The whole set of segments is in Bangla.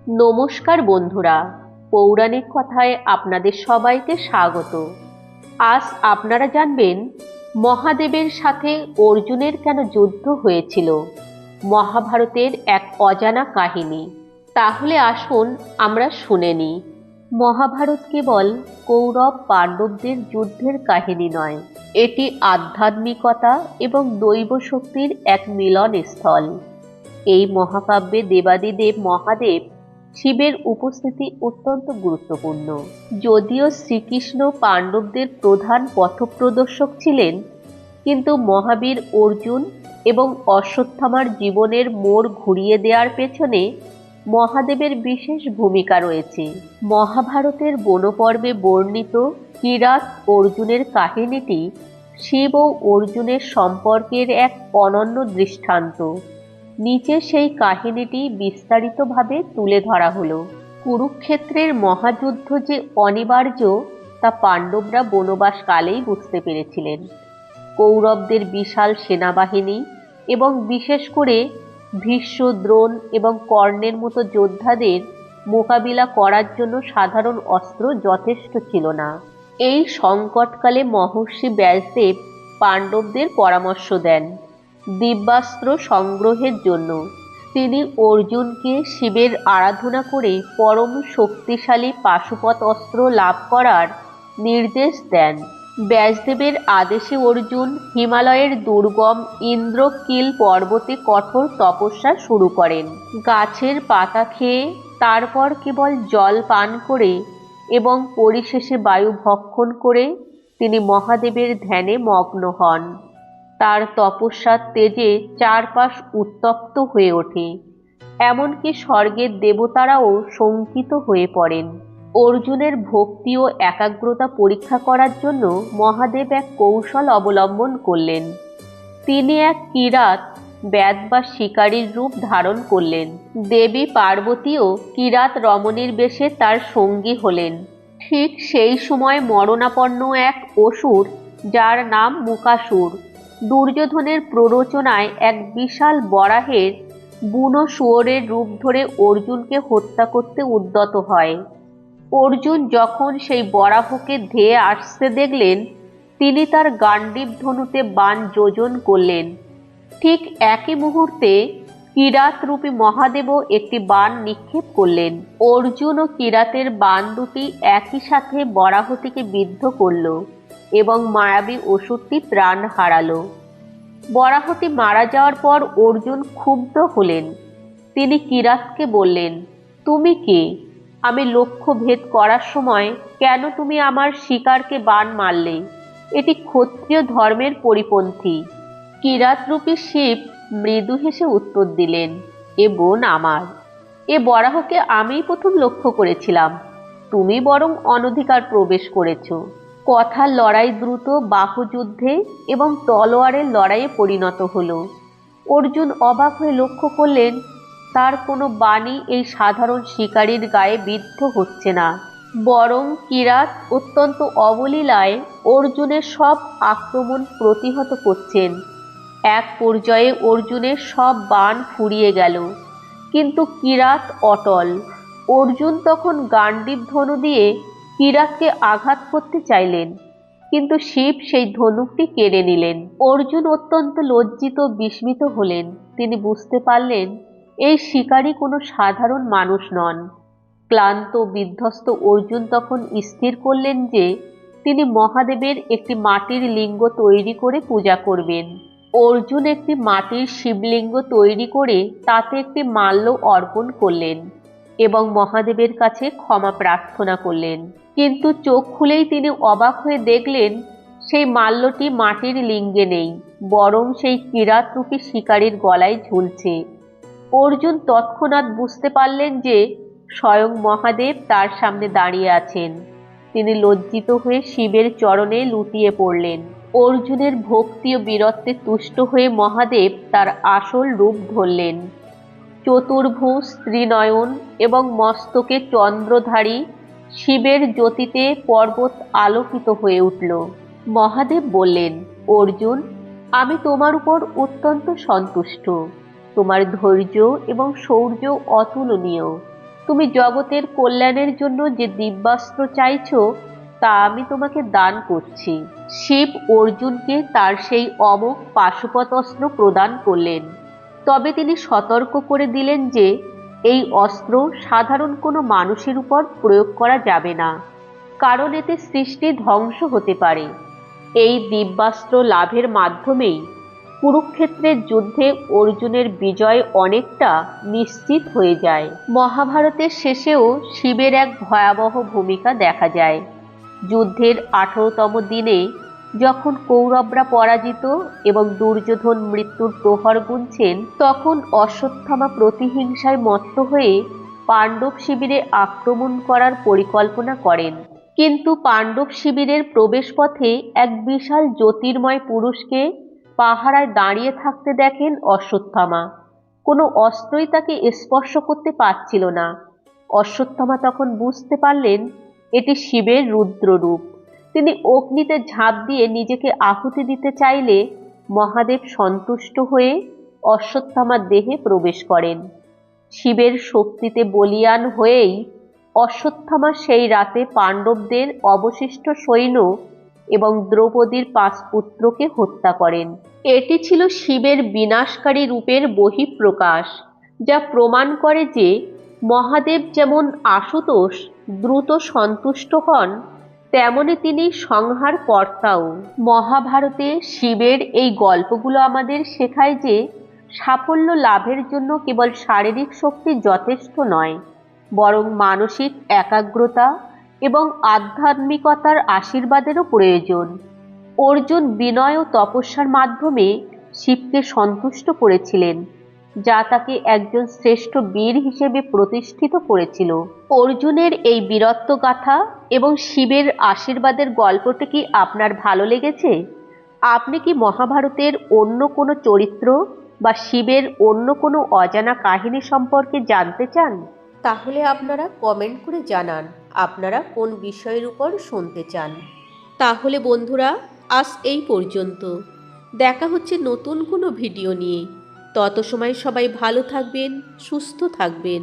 নমস্কার বন্ধুরা, পৌরাণিক কথায় আপনাদের সবাইকে স্বাগত। আজ আপনারা জানবেন মহাদেবের সাথে অর্জুনের কেন যুদ্ধ হয়েছিল, মহাভারতের এক অজানা কাহিনী। তাহলে আসুন আমরা শুনে নিই। মহাভারত কেবল কৌরব পাণ্ডবদের যুদ্ধের কাহিনী নয়, এটি আধ্যাত্মিকতা এবং দৈব শক্তির এক মিলনস্থল। এই মহাকাব্যে দেবাদিদেব মহাদেব শিবের উপস্থিতি অত্যন্ত গুরুত্বপূর্ণ। যদিও শ্রীকৃষ্ণ পাণ্ডবদের প্রধান পথপ্রদর্শক ছিলেন, কিন্তু মহাবীর অর্জুন এবং অশ্বত্থামার জীবনের মোড় ঘুরিয়ে দেওয়ার পেছনে মহাদেবের বিশেষ ভূমিকা রয়েছে। মহাভারতের বনপর্বে বর্ণিত কিরাত অর্জুনের কাহিনীটি শিব ও অর্জুনের সম্পর্কের এক অনন্য দৃষ্টান্ত। নিচে সেই কাহিনীটি বিস্তারিতভাবে তুলে ধরা হলো। কুরুক্ষেত্রের মহাযুদ্ধ যে অনিবার্য তা পাণ্ডবরা বনবাসকালেই বুঝতে পেরেছিলেন। কৌরবদের বিশাল সেনাবাহিনী এবং বিশেষ করে ভীষ্ম, দ্রোণ এবং কর্ণের মতো যোদ্ধাদের মোকাবিলা করার জন্য সাধারণ অস্ত্র যথেষ্ট ছিল না। এই সংকটকালে মহর্ষি ব্যাসদেব পাণ্ডবদের পরামর্শ দেন দিব্যাস্ত্র সংগ্রহের জন্য। তিনি অর্জুনকে শিবের আরাধনা করে পরম শক্তিশালী পাশুপত অস্ত্র লাভ করার নির্দেশ দেন। ব্যাসদেবের আদেশে অর্জুন হিমালয়ের দুর্গম ইন্দ্রকিল পর্বতে কঠোর তপস্যা শুরু করেন। গাছের পাতা খেয়ে, তারপর কেবল জল পান করে এবং পরিশেষে বায়ু ভক্ষণ করে তিনি মহাদেবের ধ্যানে মগ্ন হন। তার তপস্যার তেজে চারপাশ উত্তপ্ত হয়ে ওঠে, এমনকি স্বর্গের দেবতারাও শঙ্কিত হয়ে পড়েন। অর্জুনের ভক্তি ও একাগ্রতা পরীক্ষা করার জন্য মহাদেব এক কৌশল অবলম্বন করলেন। তিনি এক কিরাত ব্যাদ বা শিকারীর রূপ ধারণ করলেন। দেবী পার্বতীও কিরাত রমণীর বেশে তার সঙ্গী হলেন। ঠিক সেই সময় মরণাপন্ন এক অসুর, যার নাম মুকাসুর, দুর্যোধনের প্ররোচনায় এক বিশাল বরাহের বুনো শুয়োরের রূপ ধরে অর্জুনকে হত্যা করতে উদ্যত হয়। অর্জুন যখন সেই বরাহকে ধেয়ে আসতে দেখলেন, তিনি তার গান্ডীব ধনুতে বাণ যোজন করলেন। ঠিক একই মুহূর্তে কিরাতরূপী মহাদেবও একটি বাণ নিক্ষেপ করলেন। অর্জুন ও কিরাতের বাণ দুটি একই সাথে বরাহটিকে বিদ্ধ করল এবং মায়াবী অসুরটি প্রাণ হারালো। বরাহটি মারা যাওয়ার পর অর্জুন ক্ষুব্ধ হলেন। তিনি কিরাতকে বললেন, তুমি কে? আমি লক্ষ্য ভেদ করার সময় কেন তুমি আমার শিকারকে বাণ মারলে? এটি ক্ষত্রিয় ধর্মের পরিপন্থী। কিরাতরূপী শিব মৃদু হেসে উত্তর দিলেন, এ বোন আমার। এ বরাহকে আমিই প্রথম লক্ষ্য করেছিলাম, তুমি বরং অনধিকার প্রবেশ করেছ। কথার লড়াই দ্রুত বাহুযুদ্ধে এবং তলোয়ারের লড়াইয়ে পরিণত হলো। অর্জুন অবাক হয়ে লক্ষ্য করলেন, তার কোনো বাণী এই সাধারণ শিকারীর গায়ে বিদ্ধ হচ্ছে না, বরং কিরাত অত্যন্ত অবলীলায় অর্জুনের সব আক্রমণ প্রতিহত করছেন। এক পর্যায়ে অর্জুনের সব বাণ ফুরিয়ে গেল, কিন্তু কিরাত অটল। অর্জুন তখন গান্ডীব ধনু দিয়ে কিরাতকে আঘাত করতে চাইলেন, কিন্তু শিব সেই ধনুকটি কেড়ে নিলেন। অর্জুন অত্যন্ত লজ্জিত বিস্মিত হলেন। তিনি বুঝতে পারলেন এই শিকারী কোনো সাধারণ মানুষ নন। ক্লান্ত বিধ্বস্ত অর্জুন তখন স্থির করলেন যে তিনি মহাদেবের একটি মাটির লিঙ্গ তৈরি করে পূজা করবেন। অর্জুন একটি মাটির শিবলিঙ্গ তৈরি করে তাতে একটি মাল্য অর্পণ করলেন এবং মহাদেবের কাছে ক্ষমা প্রার্থনা করলেন। কিন্তু চোখ খুলেই তিনি অবাক হয়ে দেখলেন, সেই মাল্যটি মাটির লিঙ্গে নেই, বরং সেই কিরাতরূপী শিকারীর গলায় ঝুলছে। অর্জুন তৎক্ষণাৎ বুঝতে পারলেন যে স্বয়ং মহাদেব তার সামনে দাঁড়িয়ে আছেন। তিনি লজ্জিত হয়ে শিবের চরণে লুটিয়ে পড়লেন। অর্জুনের ভক্তি ও বীরত্বে তুষ্ট হয়ে মহাদেব তার আসল রূপ ধরলেন। চতুর্ভুজ, ত্রিনয়ন এবং মস্তকে চন্দ্রধারী শিবের জ্যোতিতে পর্বত আলোকিত হয়ে উঠল। মহাদেব বললেন, অর্জুন, আমি তোমার উপর অত্যন্ত সন্তুষ্ট। তোমার ধৈর্য এবং শৌর্য অতুলনীয়। তুমি জগতের কল্যাণের জন্য যে দিব্যাস্ত্র চাইছো তা আমি তোমাকে দান করছি। শিব অর্জুনকে তার সেই অমোঘ পাশুপত অস্ত্র প্রদান করলেন। তবে তিনি সতর্ক করে দিলেন যে এই অস্ত্র সাধারণ কোনো মানুষের উপর প্রয়োগ করা যাবে না, কারণ এতে সৃষ্টি ধ্বংস হতে পারে। এই দিব্যাস্ত্র লাভের মাধ্যমেই কুরুক্ষেত্রের যুদ্ধে অর্জুনের বিজয় অনেকটা নিশ্চিত হয়ে যায়। মহাভারতের শেষেও শিবের এক ভয়াবহ ভূমিকা দেখা যায়। যুদ্ধের 18তম দিনে যখন কৌরবরা পরাজিত এবং দুর্যোধন মৃত্যুর প্রহর গুনছেন, তখন অশ্বত্থামা প্রতিহিংসায় মত্ত হয়ে পাণ্ডব শিবিরে আক্রমণ করার পরিকল্পনা করেন। কিন্তু পাণ্ডব শিবিরের প্রবেশপথে এক বিশাল জ্যোতির্ময় পুরুষকে পাহারায় দাঁড়িয়ে থাকতে দেখেন অশ্বত্থামা। কোনো অস্ত্রই তাকে স্পর্শ করতে পারছিল না। অশ্বত্থামা তখন বুঝতে পারলেন এটি শিবের রুদ্ররূপ। তিনি অগ্নিতে ঝাঁপ দিয়ে নিজেকে আহুতি দিতে চাইলে মহাদেব সন্তুষ্ট হয়ে অশ্বত্থামার দেহে প্রবেশ করেন। শিবের শক্তিতে বলীয়ান হয়েই অশ্বত্থামা সেই রাতে পাণ্ডবদের অবশিষ্ট সৈন্য এবং দ্রৌপদীর 5 পুত্রকে হত্যা করেন। এটি ছিল শিবের বিনাশকারী রূপের বহিঃপ্রকাশ, যা প্রমাণ করে যে মহাদেব যেমন আশুতোষ দ্রুত সন্তুষ্ট হন, তেমনি তিনি সংহার কর্তাও। মহাভারতে শিবের এই গল্পগুলো আমাদের শেখায় যে সাফল্য লাভের জন্য কেবল শারীরিক শক্তি যথেষ্ট নয়, বরং মানসিক একাগ্রতা এবং আধ্যাত্মিকতার আশীর্বাদেরও প্রয়োজন। অর্জুন বিনয় ও তপস্যার মাধ্যমে শিবকে সন্তুষ্ট করেছিলেন, যা তাকে একজন শ্রেষ্ঠ বীর হিসেবে প্রতিষ্ঠিত করেছিল। অর্জুনের এই বীরত্ব গাথা এবং শিবের আশীর্বাদের গল্পটি কি আপনার ভালো লেগেছে? আপনি কি মহাভারতের অন্য কোনো চরিত্র বা শিবের অন্য কোনো অজানা কাহিনী সম্পর্কে জানতে চান? তাহলে আপনারা কমেন্ট করে জানান আপনারা কোন বিষয়ের উপর শুনতে চান। তাহলে বন্ধুরা, আজ এই পর্যন্ত। দেখা হচ্ছে নতুন কোনো ভিডিও নিয়ে। তত সময় সবাই ভালো থাকবেন, সুস্থ থাকবেন।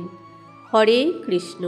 হরে কৃষ্ণ।